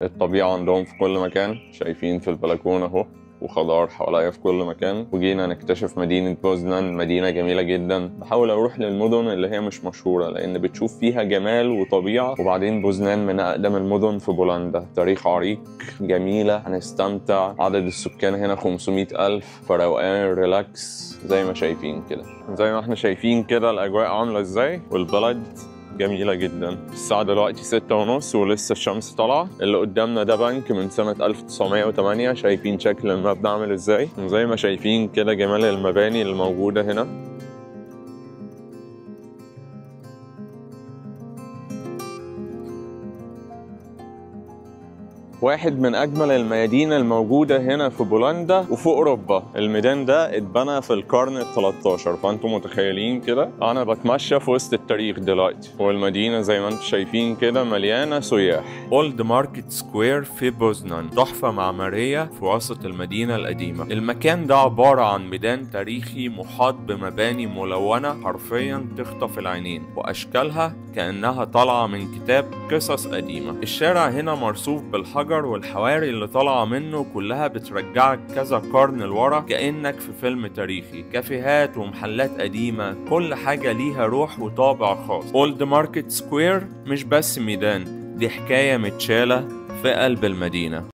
الطبيعة عندهم في كل مكان، شايفين في البلكونة اهو، وخضار حواليا في كل مكان. وجينا نكتشف مدينة بوزنان، مدينة جميلة جدا. بحاول أروح للمدن اللي هي مش مشهورة لأن بتشوف فيها جمال وطبيعة. وبعدين بوزنان من أقدم المدن في بولندا، تاريخ عريق، جميلة، هنستمتع. عدد السكان هنا 500,000، فروقان ريلاكس زي ما شايفين كده. زي ما احنا شايفين كده الأجواء عاملة ازاي، والبلد جميلة جدا. الساعة دلوقتي 6:30 ولسه الشمس طالعة. اللي قدامنا ده بنك من سنة 1908، شايفين شكل المبنى عامل ازاي. وزي ما شايفين كده جمال المباني اللي موجودة هنا. واحد من أجمل الميادين الموجودة هنا في بولندا وفي أوروبا. الميدان ده اتبنى في القرن ال13، فأنتم متخيلين كده. أنا بتمشى في وسط التاريخ دلوقتي، والمدينة زي ما أنتم شايفين كده مليانة سياح. أولد ماركت سكوير في بوزنان، تحفة معمارية في وسط المدينة القديمة. المكان ده عبارة عن ميدان تاريخي محاط بمباني ملونة حرفيا تخطف العينين، وأشكالها كأنها طالعة من كتاب قصص قديمة. الشارع هنا مرصوف بالحجر، والحواري اللي طالعة منه كلها بترجعك كذا قرن لورا، كأنك في فيلم تاريخي. كافيهات ومحلات قديمة، كل حاجة ليها روح وطابع خاص. اولد ماركت سكوير مش بس ميدان، دي حكاية متشالة في قلب المدينة.